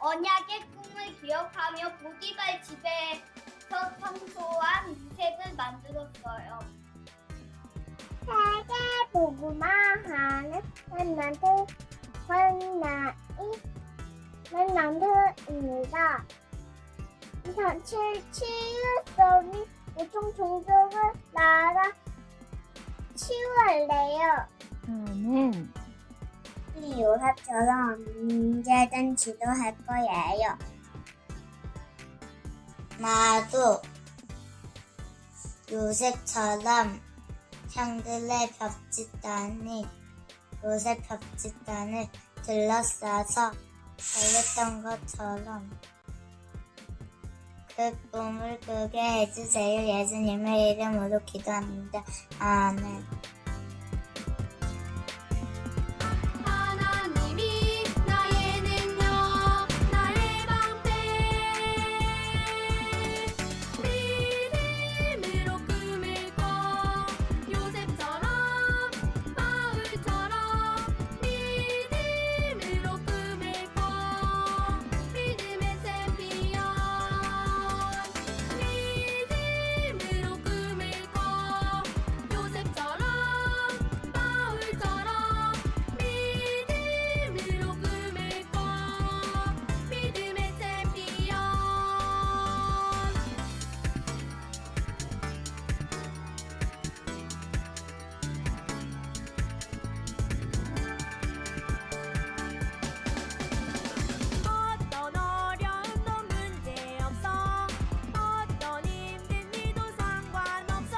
언약의 꿈을 기억하며 보디발 집에서 청소한 유색을 만들었어요. 세계 복음화하는 랩런트입니다. 치유성이 모든 종족을 나라 치유할래요. 저는 요셉처럼 문제잔치도 할 거예요. 나도 요셉처럼 형들의 요셉 벽지단을 둘러싸서 달렸던 것처럼 그 꿈을 꾸게 해주세요. 예수님의 이름으로 기도합니다. 아멘. 하나님이 나의 능력, 나의 방패, 믿음으로 꿈을 꿔 요셉처럼 바울처럼 믿음으로 꿈을 꿔 믿음의 챔피언, 믿음으로 꿈을 꿔 요셉처럼 바울처럼 믿음으로 꿈을 꿔 믿음의 챔피언. 어떤 어려움도 문제없어, 어떤 힘든 일도 상관없어.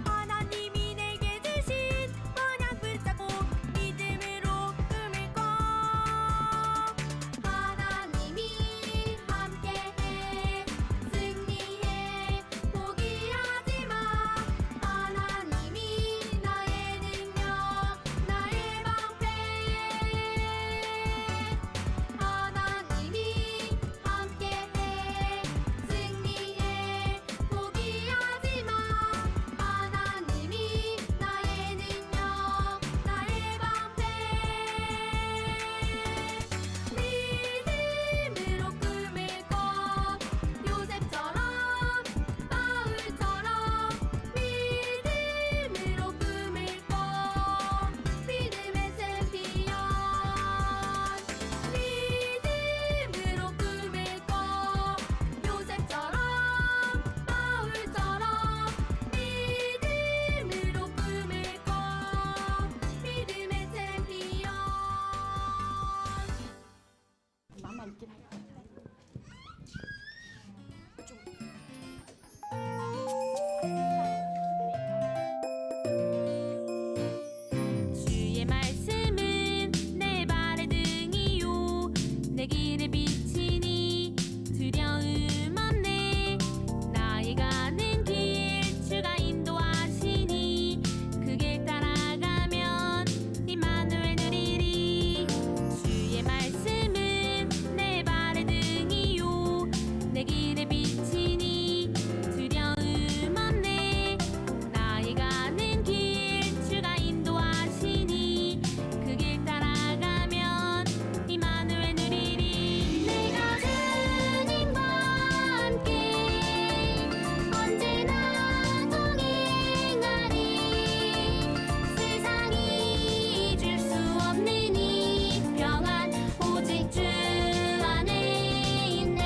하나님이 내게 주신 언약 붙잡고 믿음으로 꿈을 꿔. 하나님이 함께해 승리해 포기하지 마. 하나님이 나의 능력, 나의 방패. 하나님이 함께해 승리해 포기하지 마. 하나님이 나의 능력, 나의 방패. 믿음으로 꿈을 꿔 요셉처럼 바울처럼 믿음으로 꿈을 꿔 믿음의 챔피언. 믿음으로 꿈을 꿔 요셉처럼 바울처럼 믿음으로 꿈을 꿔 믿음의 챔피언. 주의 말씀은 내 발의 등이요 내 길에 비치니 두려움 없네. 나의 가는 길 주가 인도하시니 그 길 따라가면 임마누엘 누리리. 주의 말씀은 내 발의 등이요 내 길에 비치니 두려움 없네. 나의 가는 길 주가 인도하시니 그 길 따라가면 임마누엘 누리리. 내가 주님과 함께 언제나 동행하리. 세상이 줄 수 없는 이 평안 오직 주 안에 있네.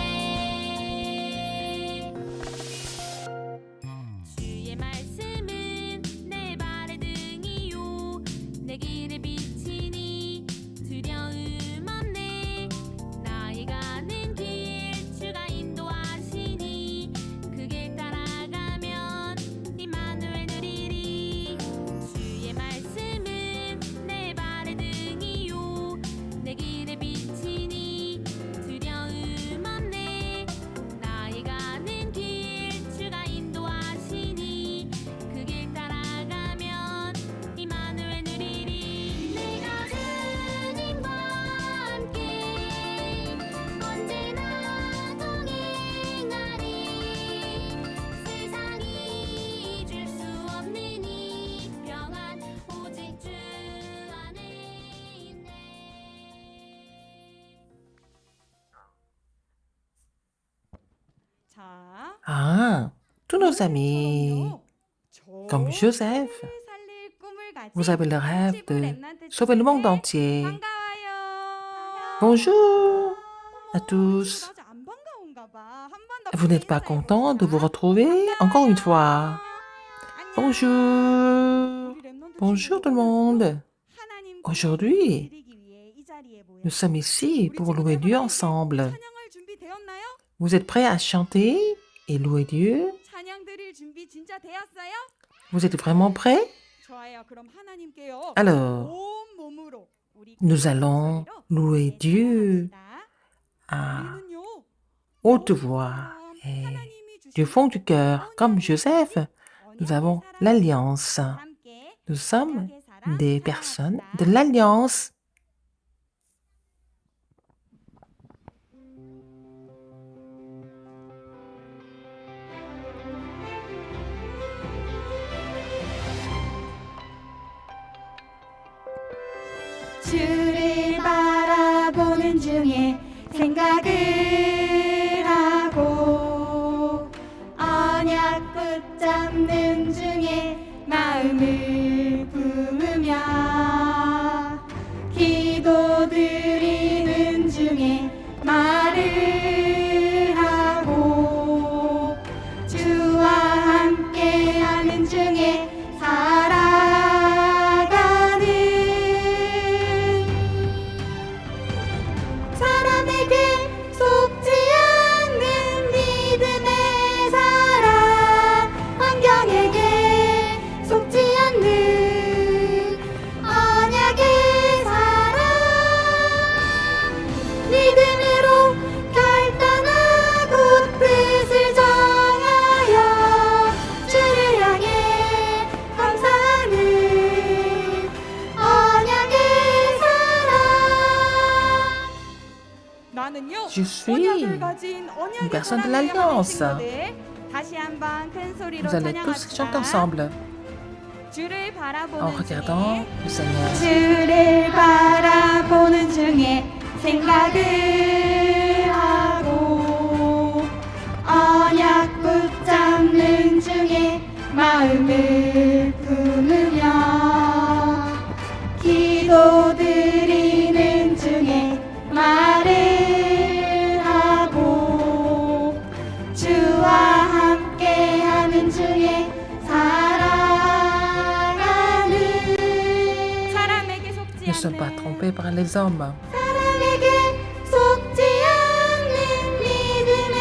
주의 말씀은 내 발의 등이요 내 길에 비치니 두려움 없네. 나의 가는 길 주가 인도하시니 그 길 따라가면 임마누엘 누리리. 주의 말씀은 내 발의 등이요 내 길에 비치니 두려움 없네. 나의 가는 길 주가 인도하시니 그 길 따라가면 임마누엘 누리리. 자, Ah, tous nos amis, 오늘처럼요. comme Joseph, 세상을 살릴 꿈을 가진 vous avez le rêve 30 de 랩런트 sauver le monde 친구들 entier. 반가워요. Bonjour à 어머, tous. 친구 나 안 반가운가 봐. 한 번 더 Vous n'êtes pas 크게 content de vous 인사해봅시다. retrouver encore une fois. 안녕. Bonjour. 우리 랩런트 Bonjour tout le 친구들 monde. 하나님 Aujourd'hui, 드리기 위해 이 자리에 모였어요. nous sommes ici 우리 pour louer 친구들 Dieu 하나님께 ensemble. 찬양할 준비 되었나요? Vous êtes prêts à chanter et louer Dieu? 찬양 드릴 준비 진짜 되었어요? Vous êtes vraiment prêts? 좋아요. 그럼 하나님께요. Alors, 온 몸으로 우리 nous 큰 allons 목소리로 louer 함께 Dieu 찬양합시다. à 우리는요, haute voix et 하나님이 du 주신 fond du cœur. Comme Joseph, nous 언약의 avons 사람 l'alliance. 함께 Nous sommes 언약의 사람 des personnes 찬양합시다. de l'alliance. 주를 바라보는 중에 생각을 하고 언약 붙잡는 중에 마음을 품으며 기도드리는 중에 말을 하고 주와 함께하는 중에 살아가는 사람에게 속지 않는 믿음의 사랑 환경에게 속지 않는 언약의 사랑 믿음으로 결단하고 뜻을 정하여 주를 향해 감사하는 언약의 사랑 나는요 Je suis 언약을 가진 une 언약의 personne de 사랑을 하는 l'alliance. 친구들 다시 한번 큰 소리로 Vous allez tous chanter 찬양합시다. ensemble 주를 en 바라보는 regardant 중에 le Seigneur. 주를 바라보는 중에 생각을 하고 언약 붙잡는 중에 마음을 품으며 기도드리는 중에 말을 하고 주와 함께하는 중에 살아가는 사람에게 속지 Ne sommes pas 않는 trompés par les hommes. 사람에게 속지 않는 믿음의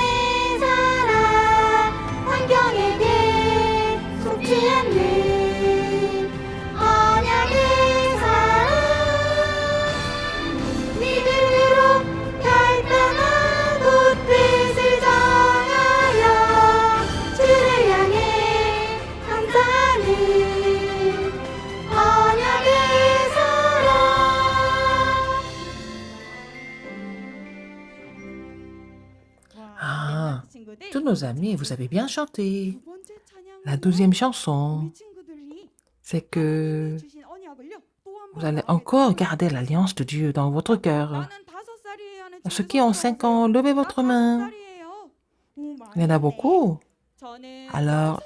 사랑 환경에게 속지 않는 언약의 사랑 믿음으로 결단하고 뜻을 정하여 주를 향해 감사하는 언약의 사랑 Ah, tous nos amis, vous avez bien chanté. La 12e chanson, c'est que vous allez encore garder l'alliance de Dieu dans votre cœur. Ceux qui ont 5 ans, levez votre main. Il y en a beaucoup. Alors,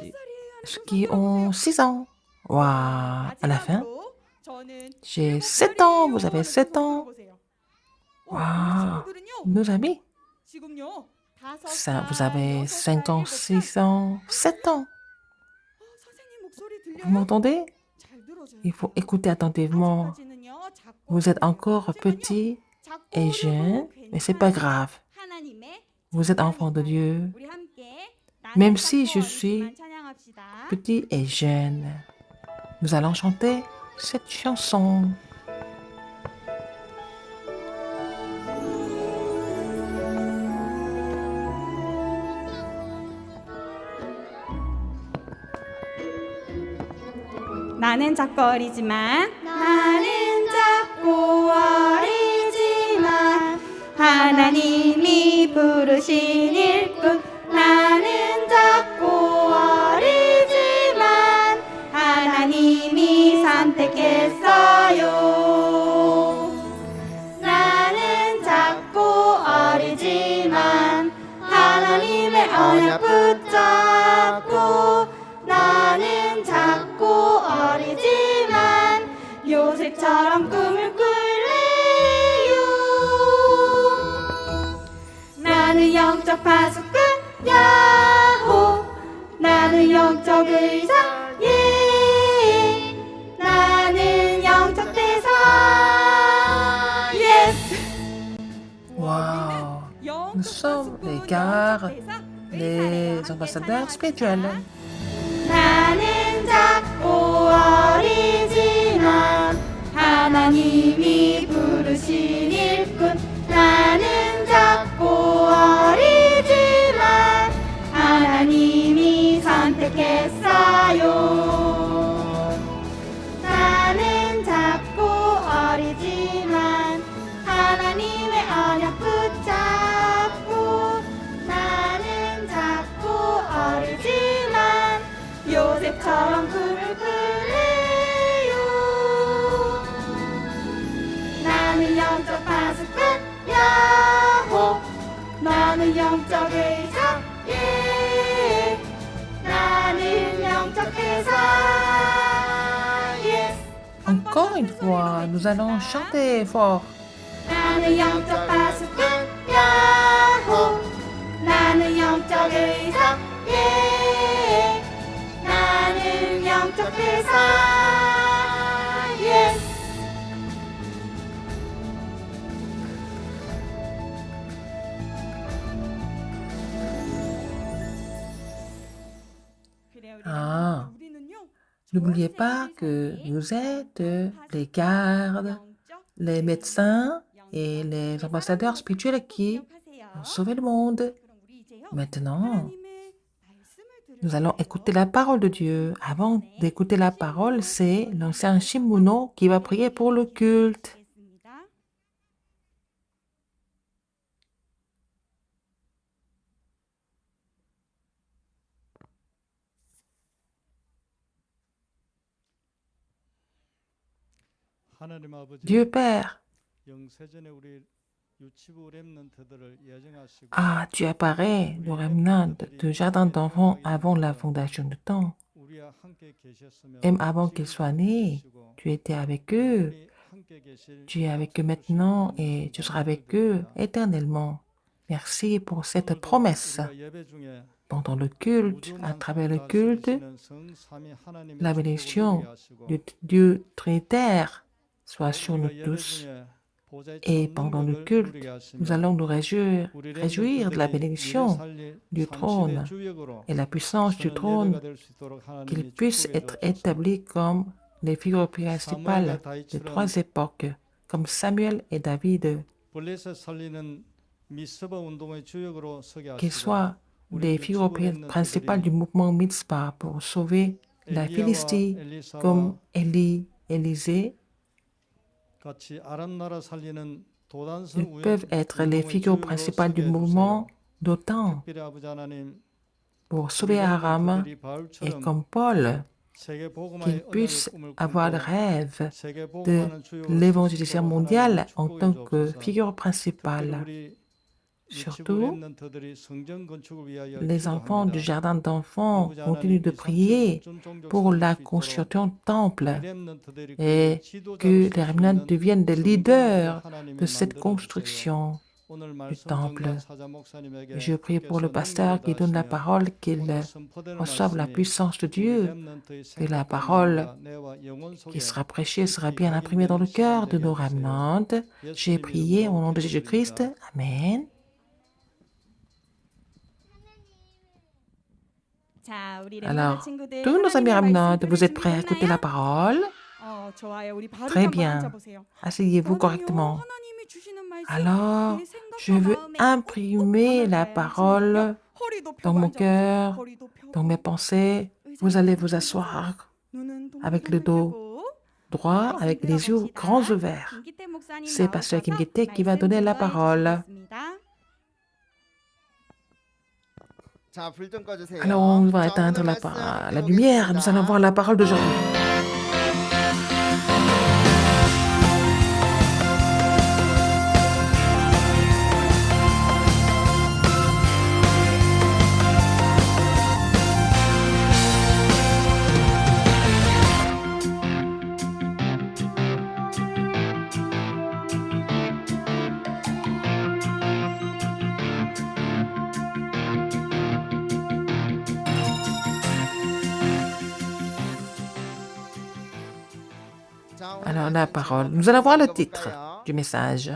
ceux qui ont 6 ans, waouh, à la fin, j'ai 7 ans, vous avez 7 ans. Waouh, nos amis, ça, vous avez 5 ans, 6 ans, 7 ans. Vous m'entendez? Il faut écouter attentivement. Vous êtes encore petit et jeune, mais c'est pas grave. Vous êtes enfant de Dieu. Même si je suis petit et jeune, nous allons chanter cette chanson. 나는 작고 어리지만 하나님이 부르신 일꾼 나는 작고 어리지만 하나님이 선택했어요. 나는 작고 어리지만 하나님의 언약 요셉처럼 꿈을 꿀래요. 나는 영적 파수꾼 야호. 나는 영적 의사 예. 나는 영적 대사 예스. Waouh! Nous sommes les gardes, les ambassadeurs spirituels. 나는 작고 어리지만 하나님이 부르신 일꾼. 나는 작고 어리지만 하나님이 선택했어요. 나는 작고 어리지만 하나님의 언약 붙잡고. 나는 작고 어리지만 요셉처럼 꿈을 꿀래요. 나는 영적 파수꾼 야호. 나는 영적 의사 예. 나는 영적 대사 예스. Encore une fois, nous allons chanter fort. 나는 영적 파수꾼 야호. 나는 영적 의사 예. 나는 영적 대사 예스. Ah, n'oubliez pas que vous êtes les gardes, les médecins et les ambassadeurs spirituels qui ont sauvé le monde. Maintenant, nous allons écouter la parole de Dieu. Avant d'écouter la parole, c'est l'ancien Shimono qui va prier pour le culte. 하나님 아버지 Dieu Père, 영세전에 우리 유치부 렘넌트들을 예정하시고 tu apparais le remnant de jardin d'enfants avant la fondation du temps. 우리와 함께 계셨으며 Même avant qu'ils soient nés, tu étais avec eux. 우리 함께 계실 Tu es avec eux maintenant et tu seras avec eux éternellement. Merci pour cette promesse. 우리가 예배 중에 Pendant le culte, à travers le culte, 성삼위 하나님의 la bénédiction du Dieu Trinitaire soit sur nous tous. Et pendant le culte, nous allons nous réjouir de la bénédiction du trône et la puissance du trône, qu'ils puissent être établis comme les figures principales des trois époques, comme Samuel et David, qu'ils soient les figures principales du mouvement Mitzvah pour sauver la Philistie, comme Élie, Élisée. Ils peuvent être les figures principales du mouvement d'OTAN pour sauver Aram et comme Paul, qu'ils puissent avoir le rêve de l'évangélisation mondiale en tant que figure principale. Surtout, les enfants du jardin d'enfants continuent de prier pour la construction du temple et que les remnants deviennent des leaders de cette construction du temple. Je prie pour le pasteur qui donne la parole, qu'il reçoive la puissance de Dieu, que la parole qui sera prêchée sera bien imprimée dans le cœur de nos remnants. J'ai prié au nom de Jésus-Christ. Amen. Alors, tous nos amis remnants, vous êtes prêts à écouter la parole? Très bien. Asseyez-vous correctement. Alors, je veux imprimer la parole dans mon cœur, dans mes pensées. Vous allez vous asseoir avec le dos droit, avec les yeux grands ouverts. C'est Pasteur Kim Ki-taek qui va donner la parole. Alors, on va éteindre la lumière. Nous allons voir la parole d'aujourd'hui. Alors, la parole. Nous allons voir le titre du message.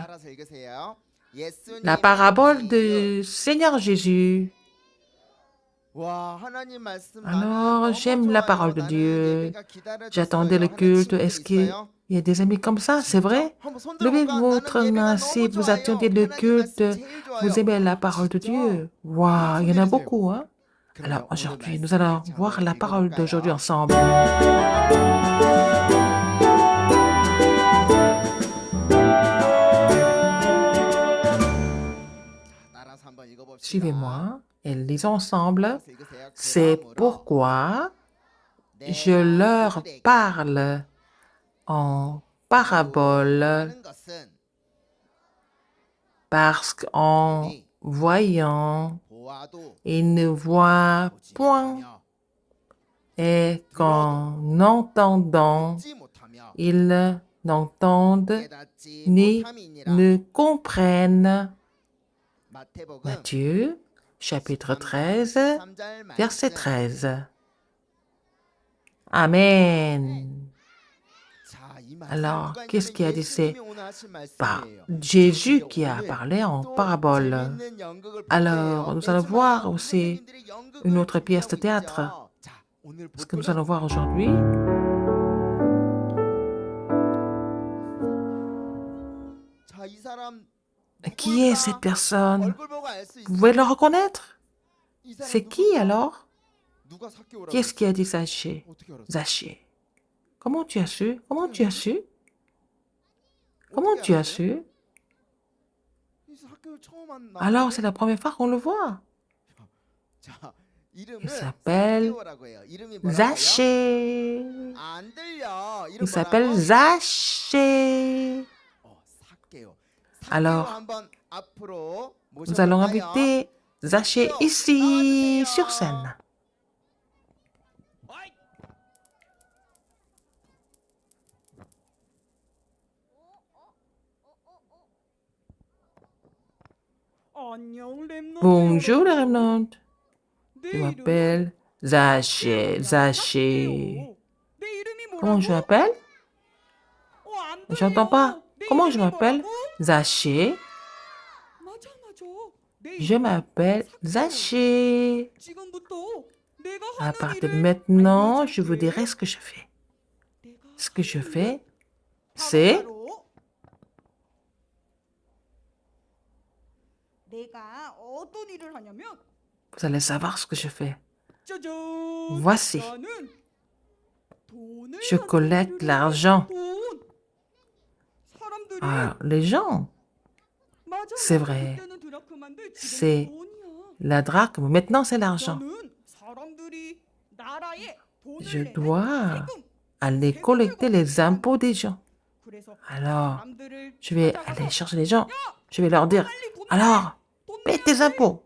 La parabole du Seigneur Jésus. Alors, j'aime la parole de Dieu. J'attendais le culte. Est-ce qu'il y a des amis comme ça? C'est vrai? Levez votre main si vous attendez le culte. Vous aimez la parole de Dieu. Waouh, il y en a beaucoup, hein? Alors, aujourd'hui, nous allons voir la parole d'aujourd'hui ensemble. Suivez-moi et lisons ensemble. C'est pourquoi je leur parle en parabole, parce qu'en voyant, ils ne voient point, et qu'en entendant, ils n'entendent ni ne comprennent. Matthieu, chapitre 13, verset 13. Amen. Alors, qu'est-ce qui a dit? C'est Jésus qui a parlé en parabole. Alors, nous allons voir aussi une autre pièce de théâtre. Ce que nous allons voir aujourd'hui. Qui est cette personne? Vous pouvez le reconnaître? C'est qui alors? Qu'est-ce qui a dit Zachée? Zachée. Comment tu as su? Comment tu as su? Comment tu as su? Alors, c'est la première fois qu'on le voit. Il s'appelle Zachée. Il s'appelle Zachée. Alors, nous allons inviter Zachée ici sur scène. Bonjour les remnants. Je m'appelle Zachée. Zachée. Comment je m'appelle? J'entends pas. Comment je m'appelle? Zachée. Je m'appelle Zachée. À partir de maintenant, je vous dirai ce que je fais. Ce que je fais, c'est... Vous allez savoir ce que je fais. Voici. Je collecte l'argent. Ah, les gens. C'est vrai. C'est la drachme. Maintenant, c'est l'argent. Je dois aller collecter les impôts des gens. Alors, je vais aller chercher les gens. Je vais leur dire, alors, paie tes impôts.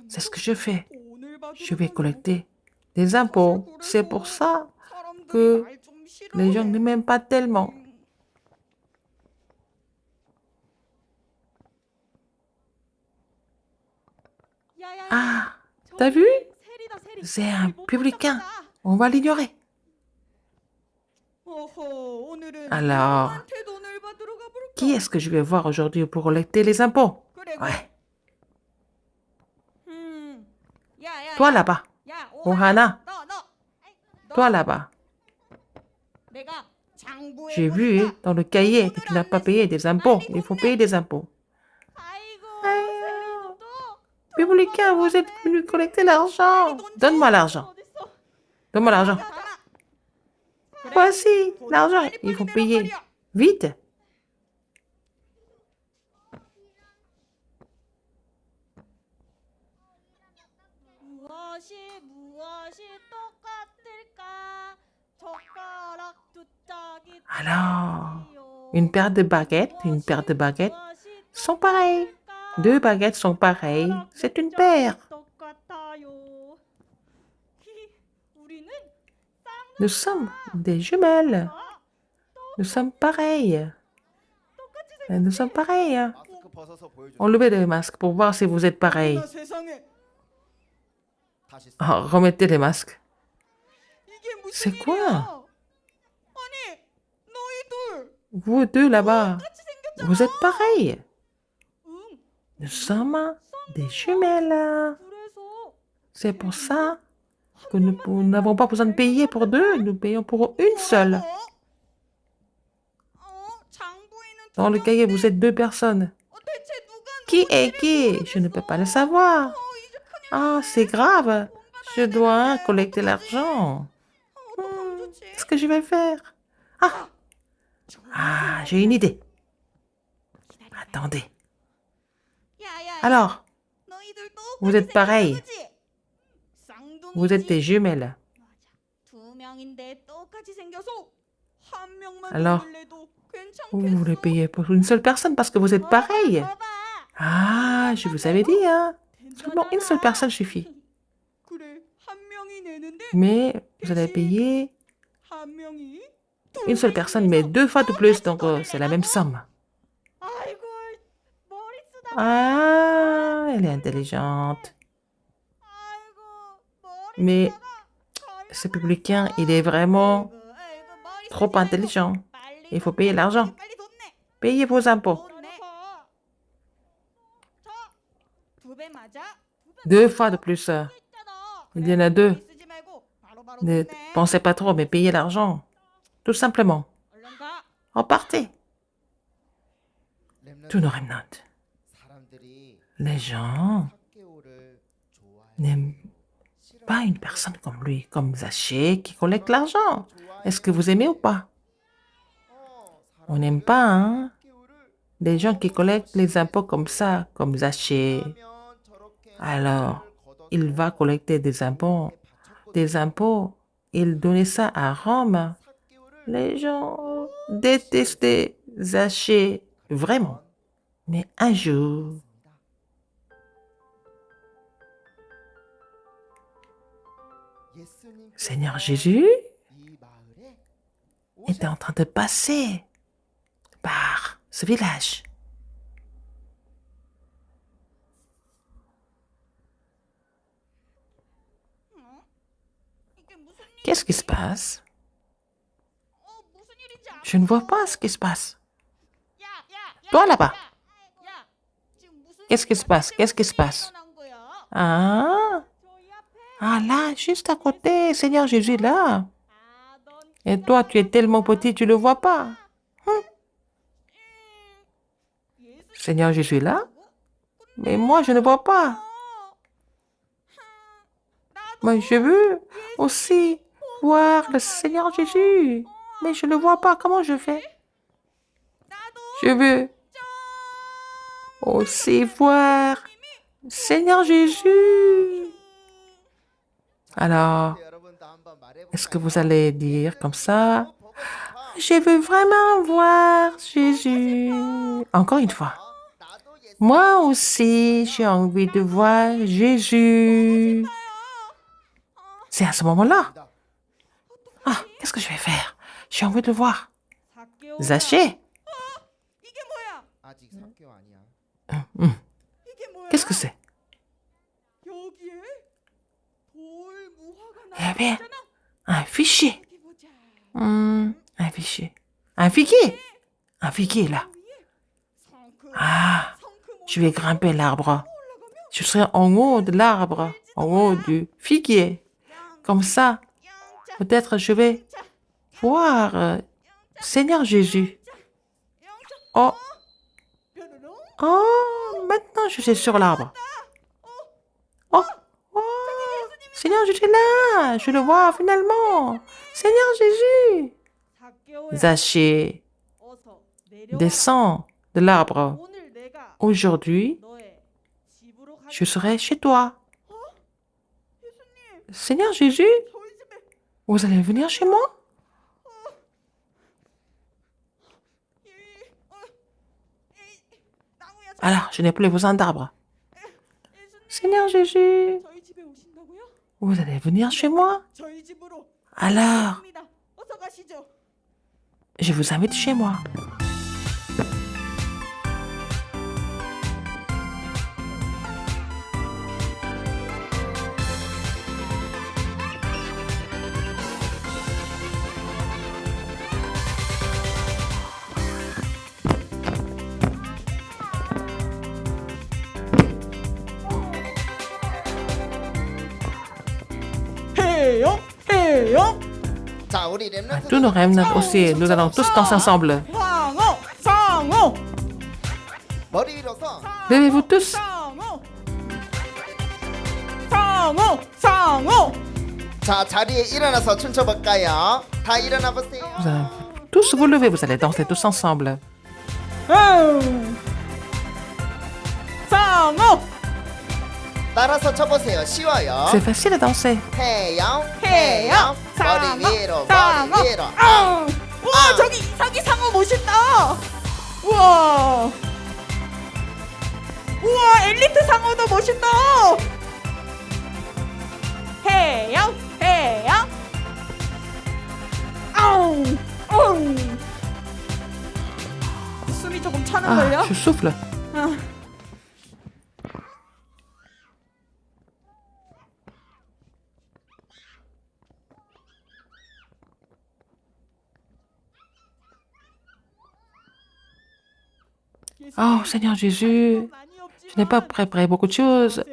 C'est ce que je fais. Je vais collecter des impôts. C'est pour ça que les gens ne m'aiment pas tellement. Ah, t'as vu? C'est un publicain. On va l'ignorer. Alors, qui est-ce que je vais voir aujourd'hui pour collecter les impôts? Ouais. Toi là-bas. Ohana. Toi là-bas. J'ai vu dans le cahier que tu n'as pas payé des impôts. Il faut payer des impôts. Publicain, vous êtes venu collecter l'argent. Donne-moi l'argent. Donne-moi l'argent. Voici l'argent. Il faut payer. Vite. Alors, une paire de baguettes sont pareilles. 2 baguettes sont pareilles. C'est une paire. Nous sommes des jumelles. Nous sommes pareils. Nous sommes pareils. Enlevez les masques pour voir si vous êtes pareils. Oh, remettez les masques. C'est quoi? Vous deux là-bas, 똑같이 생겼잖아. vous êtes pareils. 응. Nous sommes des jumelles. 그래서 C'est pour ça que nous n'avons pas besoin de payer pour deux, nous payons pour une seule. 장부인은 Dans le cahier, vous êtes deux personnes. 대체 누가 Qui est qui? Je ne peux pas le savoir. 이제 큰일 Ah, c'est grave. Je dois collecter l'argent. 어떡하면 좋지? Qu'est-ce que je vais faire? Ah, j'ai une idée. Attendez. 야야. Alors, 너희들 vous êtes pareils. Vous êtes des jumelles. 두 명인데 똑같이 생겨서 한 명만 Alors, 돈을 내도 괜찮겠어? vous voulez payer pour une seule personne parce que vous êtes pareils. 봐봐. Ah, je vous avais dit, hein. Seulement une seule personne suffit. 그래, 한 명이 내는데 Mais vous allez payer 한 명이 une seule personne, mais deux fois de plus, donc c'est la même somme. 아이고, 머리 쓰다. Ah, elle est intelligente. 아이고, 머리 Mais 쓰다가 ce publicain, il est vraiment 아이고, 머리 trop 쓰지 말고 intelligent. 빨리 Il faut payer l'argent. 빨리 돈 내. Payez vos impôts. 돈 내. 자, 두 배 맞아? Deux fois de plus. 있잖아. Il y en a deux. 머리 쓰지 말고 바로바로 Ne 돈 내. pensez pas trop, mais payez l'argent. Tout simplement. 얼른 가. Repartez. Tous nos remnants. 사람들이 Les gens 학계오를 좋아해. n'aiment pas une personne comme lui, comme Zaché, qui collecte l'argent. Est-ce que vous aimez ou pas? On n'aime pas, hein? Les gens qui collectent les impôts comme ça, comme Zaché. Alors, il va collecter des impôts. Il donnait ça à Rome. Les gens détestaient Zaché, vraiment. Mais un jour, Seigneur Jésus était en train de passer par ce village. 이게 무슨 일? Qu'est-ce qui se passe? 무슨 일인지 알아? Je ne vois pas ce qui se passe. 야, 야, 야. Toi là-bas. 야, 지금 무슨 Qu'est-ce qui se passe? Qu'est-ce qui se passe? 일어난 거야? Ah, 저희 앞에. ah là, juste à côté, Seigneur Jésus est là. 넌 Et toi, tu es tellement petit, tu ne le vois pas. 예수 Seigneur Jésus est là, mais moi, je ne vois pas. Moi, je veux aussi voir le Seigneur Jésus, mais je ne le vois pas. Comment je fais? Je veux aussi voir Seigneur Jésus. Alors, est-ce que vous allez dire comme ça? Je veux vraiment voir Jésus. Encore une fois. Moi aussi, j'ai envie de voir Jésus. C'est à ce moment-là. Ah, qu'est-ce que je vais faire? J'ai envie de le voir. Zaché. 이게 뭐야? 아직 사교 아니야. 이게 뭐야? Qu'est-ce que c'est? 여기에 돌 무화과 Il y avait 나왔잖아. un fichier. 여기 보자. Un fichier. Un figuier. Un figuier, là. 성큼, Ah, 성큼 je vais grimper l'arbre. 올라가면 Je serai en haut de l'arbre, en haut du figuier. Comme ça, 영자, peut-être je vais voir Seigneur Jésus. Oh, 뾰로롱. oh, maintenant je suis sur l'arbre. Oh, oh, Seigneur Jésus est là. Je le vois finalement. Seigneur Jésus. 사개오야, Zaché, 어서 내려와. descends de l'arbre. 오늘 내가 Aujourd'hui, 너의 집으로 je 가겠다. serai chez toi. 예수님, Seigneur Jésus, 저희 집에 vous allez venir chez moi? 이, 나무야. Alors, je n'ai plus besoin d'arbre. 예수님, Seigneur Jésus, 저희 집에 오신다고요? vous allez venir chez moi? 저희 집으로. Alors, 갑니다. 어서 가시죠. je vous invite chez moi. 자, 우리 À tous nos remnants aussi, nous allons tous danser ensemble. 상어 상어 머리 위로서 Levez-vous tous. 상어 상어 상어 자, 자리에 일어나서 춤춰볼까요? 다 일어나 보세요. Vous allez tous vous lever, vous allez danser tous ensemble. 상어 따라서 춰보세요. 쉬워요. C'est facile à danser. 해요, 해요, 머리 상어, 위로, 상어. 머리 위로. 우와 저기 이삭이 상어 멋있다. 우와 우와 엘리트 상어도 멋있다. 해요 해요 아웅 아웅 숨이 조금 차는 Ah, 걸요? je souffle. Oh, Seigneur Jésus, je n'ai pas préparé beaucoup de choses.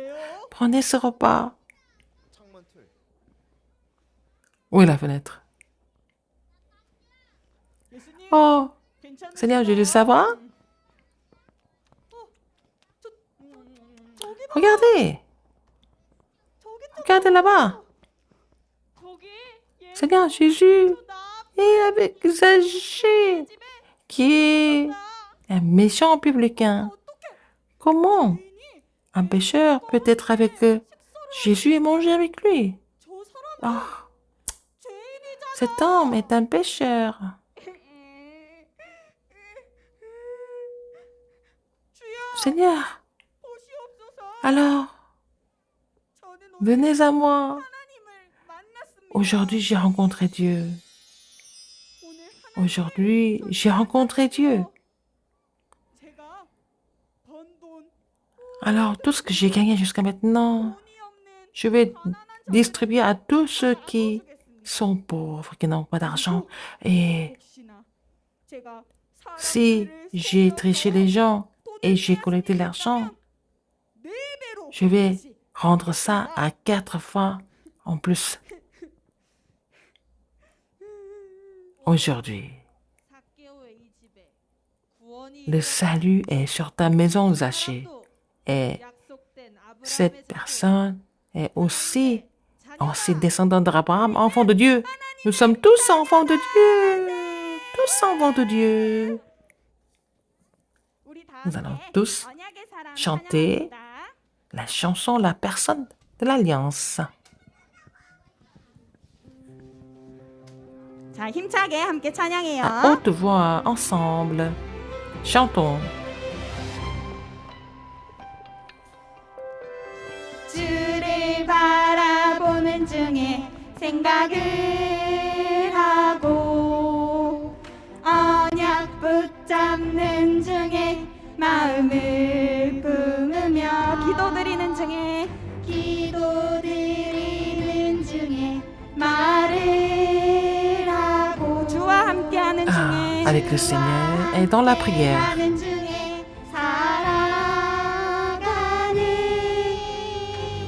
Prenez ce repas. 창문 툴. Où est la fenêtre? Oh, Seigneur Jésus, ça va? Regardez. Regardez là-bas. Seigneur Jésus, et avec Zachée, qui est un méchant publicain. Comment un pécheur peut être avec Jésus et manger avec lui? Oh, cet homme est un pécheur. Seigneur, alors, venez à moi. Aujourd'hui, j'ai rencontré Dieu. Aujourd'hui, j'ai rencontré Dieu. Alors, tout ce que j'ai gagné jusqu'à maintenant, je vais distribuer à tous ceux qui sont pauvres, qui n'ont pas d'argent. Et si j'ai triché les gens et j'ai collecté l'argent, je vais rendre ça à 4 fois en plus. Aujourd'hui, le salut est sur ta maison, Zachée. Et cette personne est aussi descendant d'Abraham, enfant de Dieu. Nous sommes tous enfants de Dieu. Tous enfants de Dieu. Nous allons tous chanter la chanson La personne de l'Alliance. 자, 힘차게 함께 찬양해요. À haute voix, ensemble. Chantons. 주를 바라보는 중에 생각을 하고 언약 붙잡는 중에 마음을 품으며 기도드리는 중에 말을 하고 주와 함께하는 중에 Avec le Seigneur et dans la prière. 하는 중에 살아가는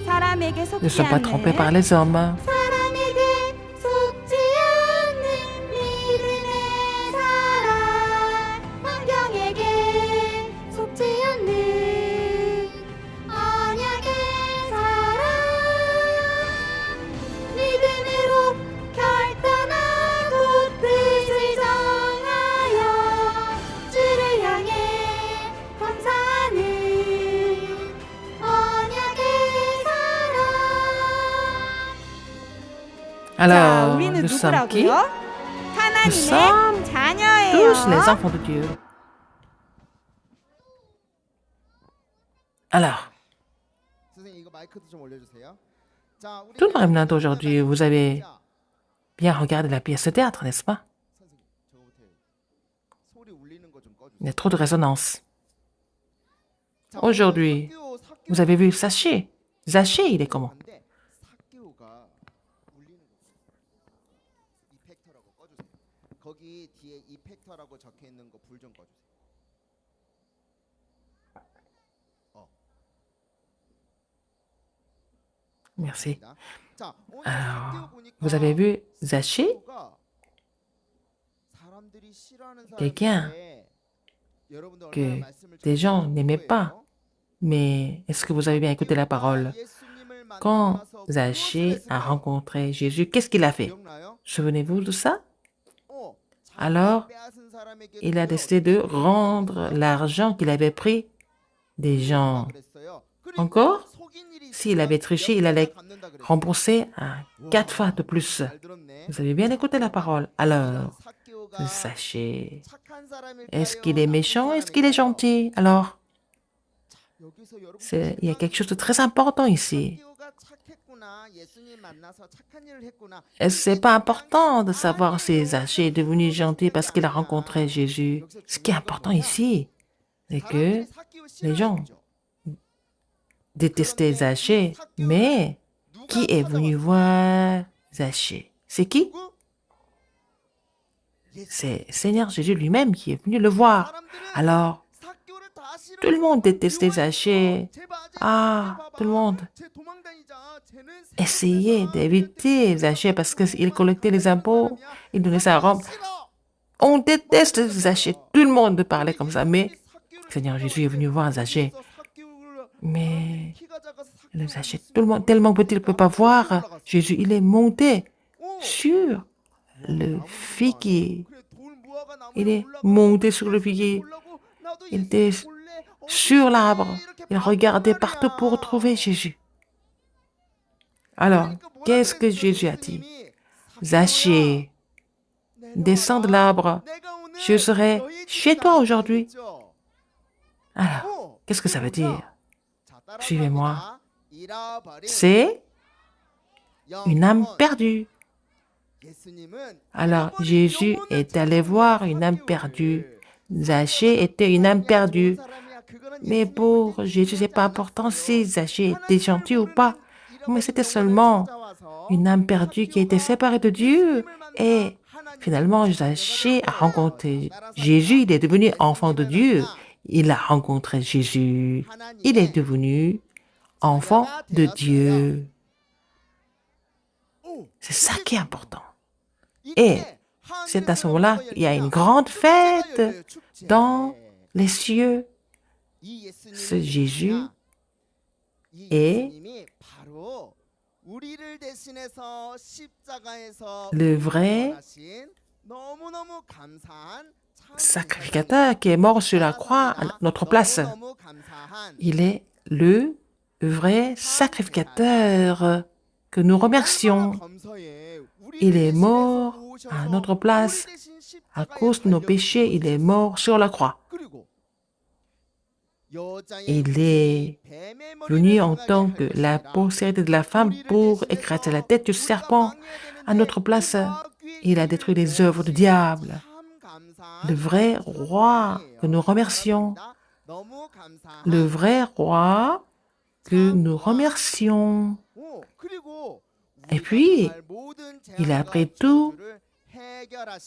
사람에게 Ne 속지 sommes pas trompés par 않는 les hommes. 사람에게 속지 않는 믿음의 사랑 환경에게 속지 않는 언약의 사랑 믿음으로 결단하고 뜻을 정하여 주를 향해 감사하는 언약의 사랑. 자, Alors, 우리는 nous sommes qui? 누구라고요? Nous 하나님의 sommes 자녀예요. tous les enfants de Dieu. Alors, 선생님 이거 마이크도 좀 올려주세요. 자, 우리 tout le remnant aujourd'hui, vous avez bien regardé la pièce de théâtre, n'est-ce pas? 선생님 저 못해. 소리 울리는 거 좀 꺼주세요. Il y a trop de résonance. 자, Aujourd'hui, 사케오, vous avez vu Zachée. Zachée, il est comment? 근데 사케오가 울리는 거. 이펙터라고 꺼주세요. 거기 뒤에 이펙터라고 적혀 있는 거 불 좀 꺼주세요. Merci. 자, 오늘 Alors, 사케오 보니까 vous avez vu Zachée? 사케오가 quelqu'un que des gens n'aimaient pas. Mais est-ce que vous avez bien écouté la parole? Quand Zachée a rencontré Jésus, qu'est-ce qu'il a fait? Souvenez-vous de ça? Alors, il a décidé de rendre l'argent qu'il avait pris des gens. Encore, s'il avait triché, il allait rembourser à 4 fois de plus. Vous avez bien écouté la parole. Alors, Zachée, est-ce qu'il est méchant? Est-ce qu'il est gentil? Alors, il y a quelque chose de très important ici. Est-ce que c'est pas important de savoir si Zachée est devenu gentil parce qu'il a rencontré Jésus? Ce qui est important ici, c'est que les gens détestaient Zachée, mais qui est venu voir Zachée? C'est qui? C'est Seigneur Jésus lui-même qui est venu le voir. Alors, tout le monde détestait Zachée. Ah, tout le monde essayait d'éviter Zachée parce qu'il collectait les impôts, il donnait sa robe. On déteste Zachée. Tout le monde parlait comme ça, mais Seigneur Jésus est venu voir Zachée. Mais le Zachée, tout le monde, tellement petit, il ne peut pas voir Jésus. Il est monté sur le figuier. Il est monté sur le figuier. Il était sur l'arbre. Il regardait partout pour trouver Jésus. Alors, qu'est-ce que Jésus a dit? Zachée, descends de l'arbre. Je serai chez toi aujourd'hui. Alors, qu'est-ce que ça veut dire? Suivez-moi. C'est une âme perdue. Alors, Jésus est allé voir une âme perdue. Zachée était une âme perdue. Mais pour Jésus, ce n'est pas important si Zachée était gentil ou pas. Mais c'était seulement une âme perdue qui était séparée de Dieu. Et finalement, Zachée a rencontré Jésus. Il est devenu enfant de Dieu. Il a rencontré Jésus. Il est devenu enfant de Dieu. C'est ça qui est important. Et c'est à ce moment-là qu'il y a une grande fête dans les cieux. Ce Jésus est le vrai sacrificateur qui est mort sur la croix à notre place. Il est le vrai sacrificateur que nous remercions. Il est mort à notre place. À cause de nos péchés, il est mort sur la croix. Il est venu en tant que la postérité de la femme pour écraser la tête du serpent. À notre place, il a détruit les œuvres du diable. Le vrai roi que nous remercions. Le vrai roi que nous remercions. Et puis, il a pris tous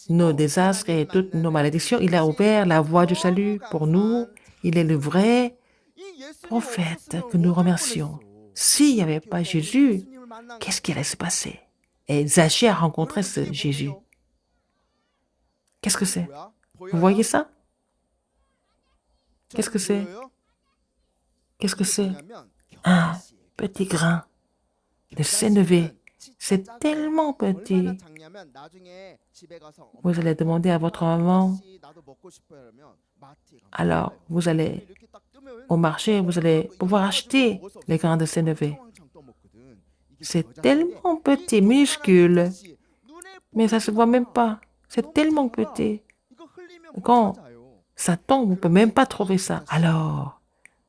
nos désastres et toutes nos malédictions. Il a ouvert la voie du salut pour nous. Il est le vrai prophète que nous remercions. S'il n'y avait pas Jésus, qu'est-ce qui allait se passer? Et Zachée a rencontré ce Jésus. Qu'est-ce que c'est? Vous voyez ça? Qu'est-ce que c'est? Qu'est-ce que c'est? Un petit grain de sénévé. C'est tellement petit. Vous allez demander à votre maman. Alors, vous allez au marché, vous allez pouvoir acheter les grains de sénévé. C'est tellement petit, minuscule. Mais ça ne se voit même pas. C'est tellement petit. Quand ça tombe, on ne peut même pas trouver ça. Alors,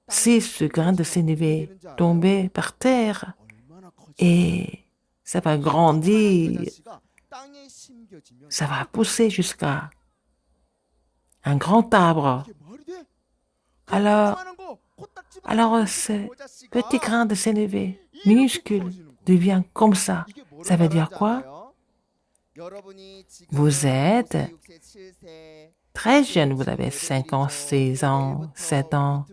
si ce grain de sénévé tombait par terre et ça va grandir, ça va pousser jusqu'à un grand arbre. Alors ce petit grain de sénévé minuscule devient comme ça. Ça veut dire quoi? Vous êtes très jeune, vous avez 5 ans, 6 ans, 7 ans.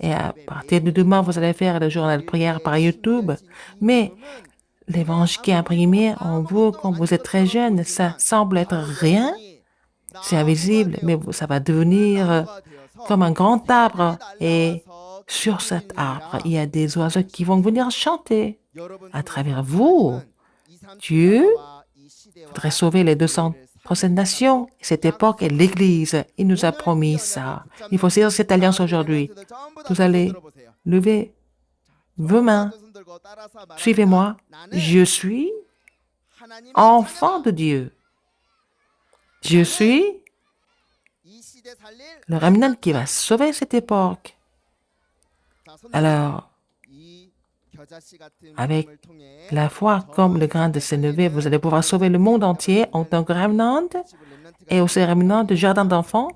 Et à partir de demain, vous allez faire le journal de prière par YouTube. Mais l'évangile qui est imprimé en vous quand vous êtes très jeune, ça semble être rien. C'est invisible, mais ça va devenir comme un grand arbre. Et sur cet arbre, il y a des oiseaux qui vont venir chanter. À travers vous, Dieu voudrait sauver les 200 prochaines nations. Cette époque est l'Église. Il nous a promis ça. Il faut saisir cette alliance aujourd'hui. Vous allez lever vos mains. Suivez-moi. Je suis enfant de Dieu. Je suis le remnant qui va sauver cette époque. Alors, avec la foi comme le grain de sénévé, vous allez pouvoir sauver le monde entier en tant que remnant et aussi remnant du jardin d'enfants.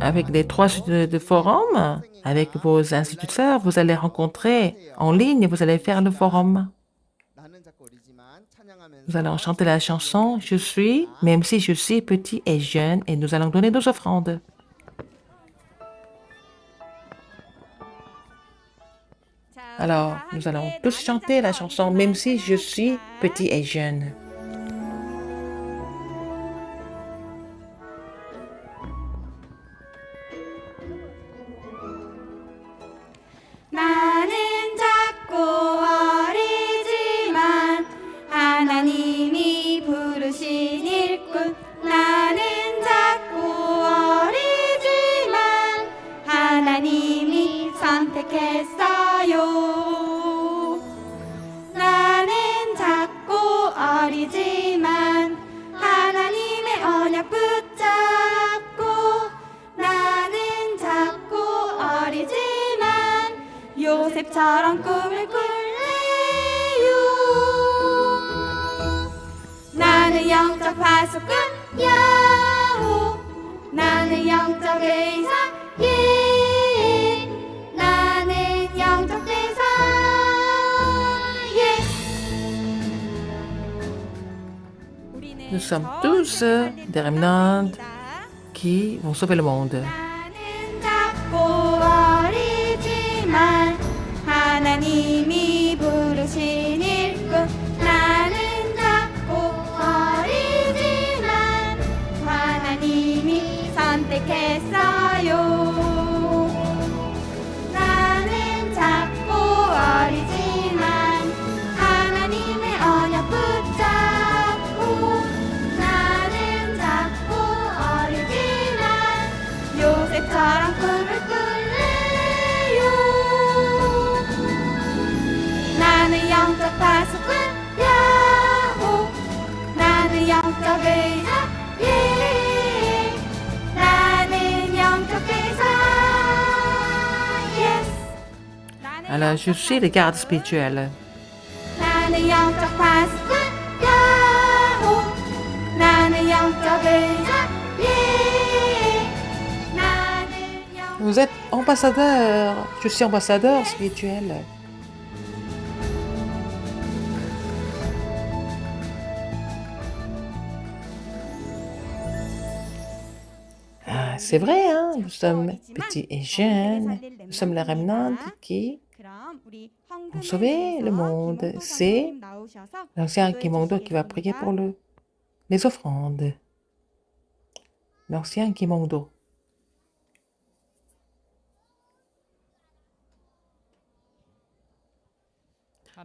Avec les 3 de forum, avec vos instituteurs, vous allez rencontrer en ligne, vous allez faire le forum. Nous allons chanter la chanson « Je suis, même si je suis petit et jeune » et nous allons donner nos offrandes. Alors, nous allons tous chanter la chanson « Même si je suis petit et jeune ». 나는 작고 어리지만 하나님이 부르신 일꾼. 나는 작고 어리지만 하나님이 선택했어요. 나는 작고 어리지만 하나님의 언약 붙잡고. 나는 작고 어리지만 요셉처럼 꿈을 꿀래요. 나는 영적 파수꾼 야호. 나는 영적 의사 예. 나는 영적 대사 예. Nous sommes tous des remnants qui vont sauver le monde. 나는 작고 어리지만 하나님이 부르신 일꾼. 나는 작고 어리지만 하나님이 선택했어요. 나는 작고 어리지만 하나님의 언약 붙잡고. 나는 작고 어리지만 요셉처럼 꿈을 꿀래요. 나는 영적 파수꾼 야호. 나는 영적 의사 예. 나는 영적 대사 yes. Alors, je suis le garde spirituel. 나는 영적 파수꾼 야호. 나는 영적 의사 예. 나는 영 Vous êtes ambassadeur. Je suis ambassadeur spirituel. Ah, c'est vrai, hein? Nous sommes petits et jeunes. Nous sommes les remnants qui ont sauvé le monde. C'est l'ancien Kimondo qui va prier pour les offrandes. L'ancien Kimondo.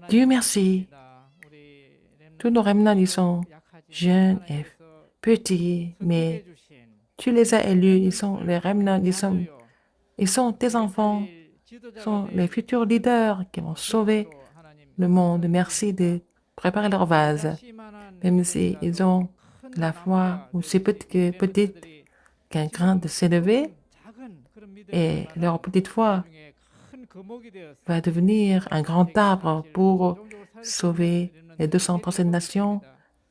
Dieu merci. Tous nos remnants, ils sont jeunes et petits, mais tu les as élus, ils sont les remnants, ils sont tes enfants, ils sont les futurs leaders qui vont sauver le monde. Merci de préparer leur vase, même s'ils ont la foi aussi petite qu'un grain de sénévé, et leur petite foi va devenir un grand arbre pour sauver les 237 nations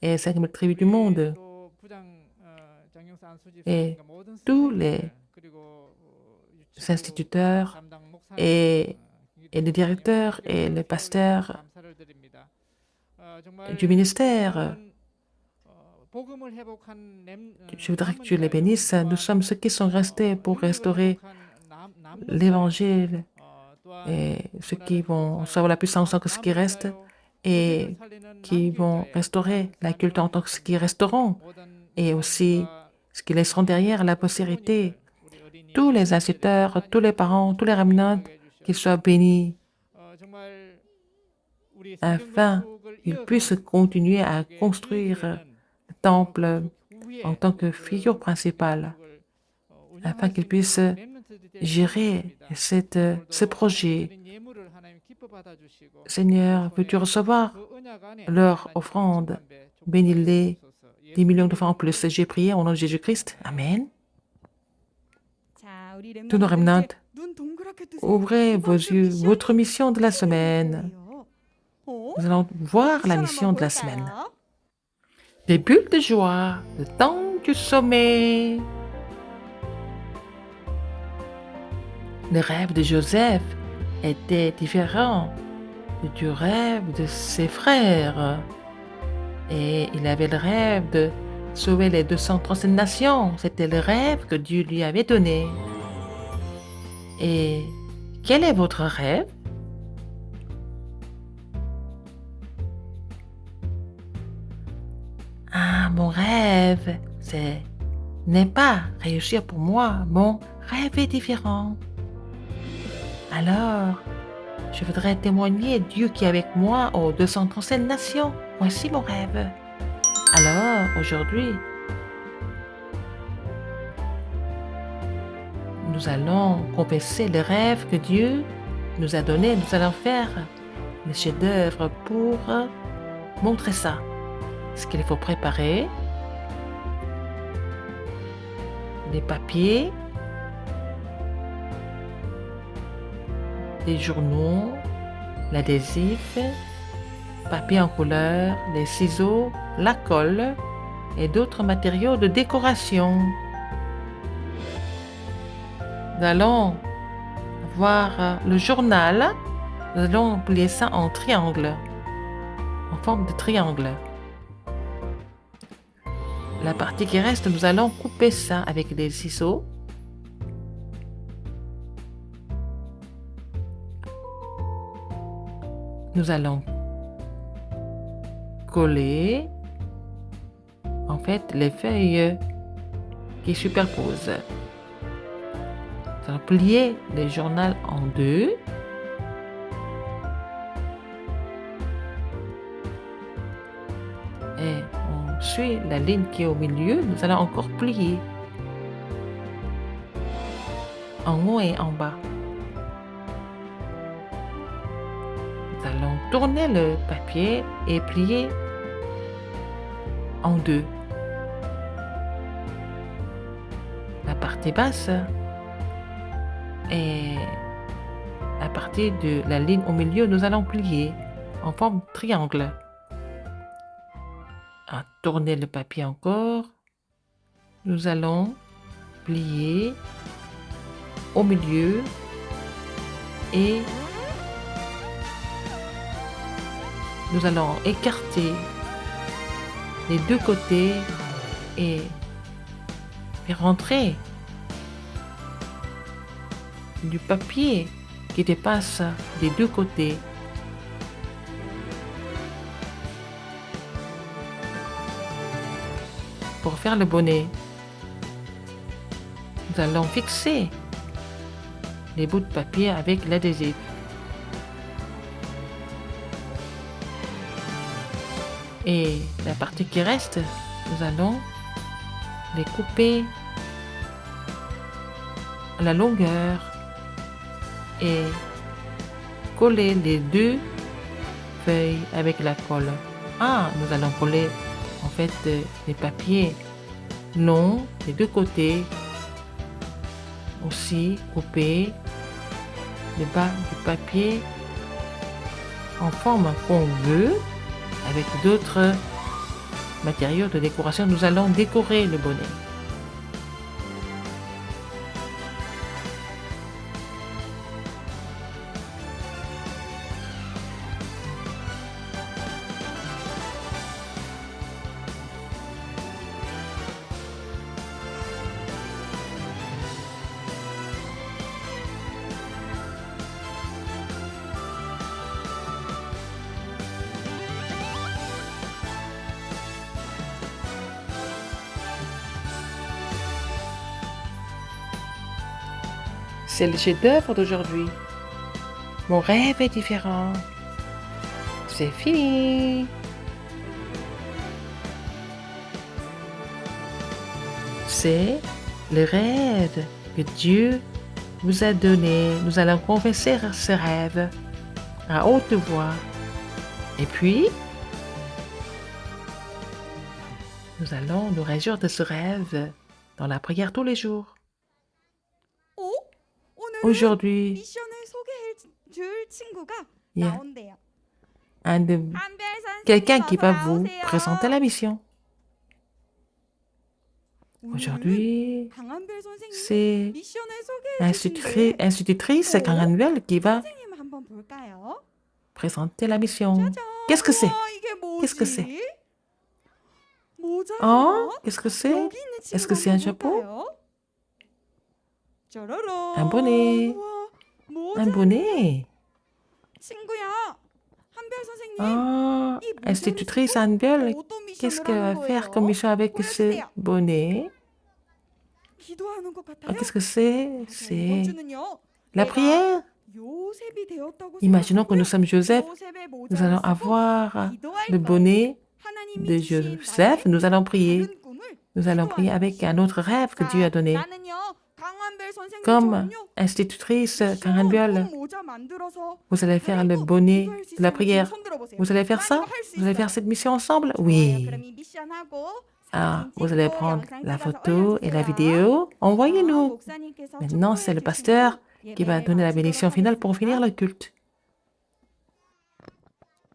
et 5000 tribus du monde. Et tous les instituteurs et les directeurs et les pasteurs du ministère Je voudrais que tu les bénisses. Nous sommes ceux qui sont restés pour restaurer l'évangile et ceux qui vont recevoir la puissance en tant que ce qui reste et qui vont restaurer la culte en tant que ce qui resteront et aussi ce qui laisseront derrière la postérité. Tous les instituteurs, tous les parents, tous les ramenants, qu'ils soient bénis afin qu'ils puissent continuer à construire le temple en tant que figure principale, afin qu'ils puissent gérer ce projet. Seigneur, veux-tu recevoir leur offrande? Bénis-les 10 millions de fois en plus. J'ai prié au nom de Jésus-Christ. Amen. Tous nos remnants, ouvrez vos yeux, votre mission de la semaine. Nous allons voir la mission de la semaine. Des bulles de joie, le temps du sommet. Le rêve de Joseph était différent du rêve de ses frères. Et il avait le rêve de sauver les 237 nations. C'était le rêve que Dieu lui avait donné. Et quel est votre rêve? Ah, mon rêve, n'est pas réussir pour moi. Mon rêve est différent. Alors, je voudrais témoigner Dieu qui est avec moi aux 237 nations. Voici mon rêve. Alors, aujourd'hui, nous allons confesser le rêve que Dieu nous a donné. Nous allons faire le chef-d'œuvre pour montrer ça. Ce qu'il faut préparer, des papiers, des journaux, l'adhésif, papier en couleur, les ciseaux, la colle et d'autres matériaux de décoration. Nous allons voir le journal. Nous allons plier ça en triangle, en forme de triangle. La partie qui reste, nous allons couper ça avec des ciseaux. Nous allons coller, en fait, les feuilles qui superposent. Nous allons plier le journal en deux. Et on suit la ligne qui est au milieu. Nous allons encore plier en haut et en bas. Nous allons tourner le papier et plier en deux. La partie basse et à partir de la ligne au milieu, nous allons plier en forme de triangle. À tourner le papier encore, nous allons plier au milieu et nous allons écarter les deux côtés et faire rentrer du papier qui dépasse des deux côtés. Pour faire le bonnet, nous allons fixer les bouts de papier avec l'adhésif. Et la partie qui reste, nous allons les couper à la longueur et coller les deux feuilles avec la colle. Nous allons coller en fait les papiers longs des deux côtés, aussi couper le bas du papier en forme qu'on veut avec d'autres matériaux de décoration. Nous allons décorer le bonnet. C'est le chef-d'œuvre d'aujourd'hui. Mon rêve est différent. C'est fini. C'est le rêve que Dieu vous a donné. Nous allons confesser ce rêve à haute voix. Et puis, nous allons nous réjouir de ce rêve dans la prière tous les jours. 오? 오늘은 Aujourd'hui, 미션을 소개해 줄 친구가 il y a 나온대요. 한별 선생님 quelqu'un qui va 어서 vous 나오세요. présenter la mission. 오늘은 Aujourd'hui, 강한별 선생님이 c'est 미션을 소개해 주신대. institutrice Oh. Karanvel qui va 선생님 한번 볼까요? présenter la mission. 짜잔. Qu'est-ce que c'est? 우와, 이게 뭐지? Qu'est-ce que c'est? 모자야. Oh, qu'est-ce que c'est? 여기 있는 Est-ce que 친구가 c'est un chapeau? 뭘까요? 짜라란. Un bonnet. 우와, Un 모자네. bonnet. 친구야, 한별 선생님. Oh, 이 모자를 institutrice 쓰고 Anbel, 어떤 미션을 qu'est-ce qu'elle 하는 va faire 거예요? comme mission avec ce 보여주세요. bonnet? 기도하는 것 Oh, 같아요. qu'est-ce que c'est? 이번 C'est 주는요. la 내가 prière. 요셉이 되었다고 Imaginons que nous 생각하고요. sommes Joseph. 요셉의 Nous 모자를 allons 쓰고 avoir 기도할 le 거예요. bonnet 하나님이 de 주신 Joseph. 나의 Nous allons prier. 다른 꿈을 Nous allons prier 기도하는 avec 것이에요. un autre rêve que Dieu a donné. 나는요, 강한별 Comme 선생님처럼요. institutrice 미션 Karanbiol, 모자 만들어서 vous allez faire le 그리고 bonnet 기도할 수 de la 있어요. prière. 지금 손 들어보세요. Vous allez faire 나 ça? 이거 할수 Vous allez 있어요. faire cette mission ensemble? 좋아요. Oui. 그럼 이 미션하고 Ah, 사진 vous allez 찍고 prendre 영상 la 찍어서 photo et la 올려주세요. vidéo. Envoyez-nous. 목사님께서 Maintenant, c'est le 축복해 pasteur 주시고 qui va 예배를 donner la 마치도록 bénédiction finale pour 하겠습니다. finir le culte.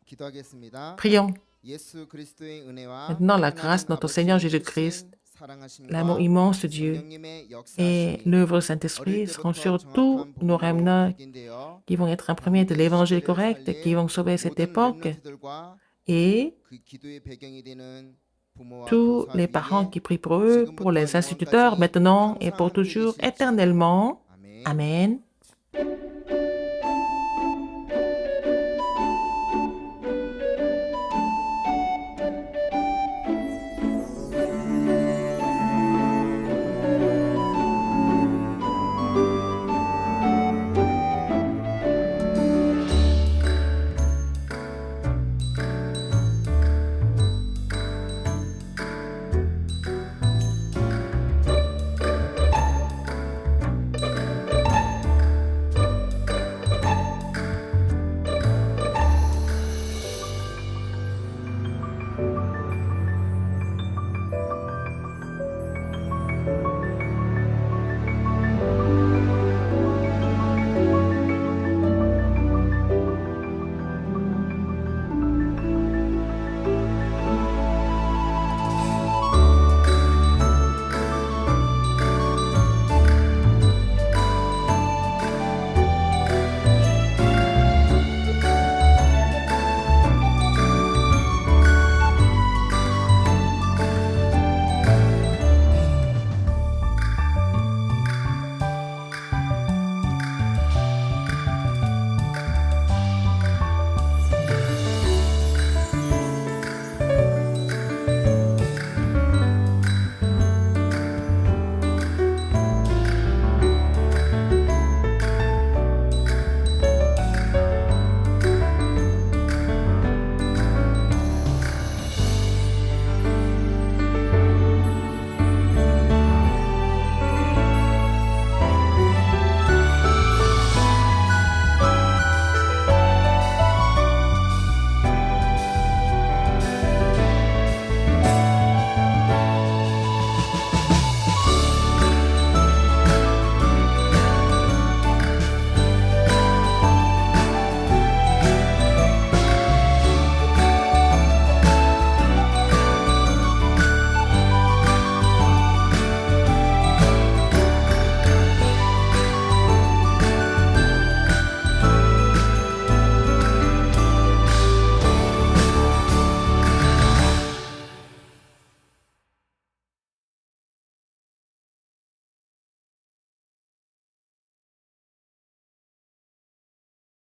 기도하겠습니다. Prions. 예수 그리스도의 은혜와 Maintenant, la 하나님 grâce de notre 아버지 Seigneur 크신 Jésus-Christ, 사랑하심과 l'amour immense de Dieu 성령님의 et 역사하심이 l'œuvre du 어릴 Saint-Esprit seront 때부터 sur 정확한 tous nos 복음으로 remnants 각인되어 qui vont être imprimés de l'évangile correct, qui vont sauver cette 모든 époque, 렘넌트들과 et 그 기도의 배경이 되는 부모와 tous 교사 les parents 위에 qui prient pour eux, pour les instituteurs, maintenant et pour toujours, éternellement. 아멘. Amen.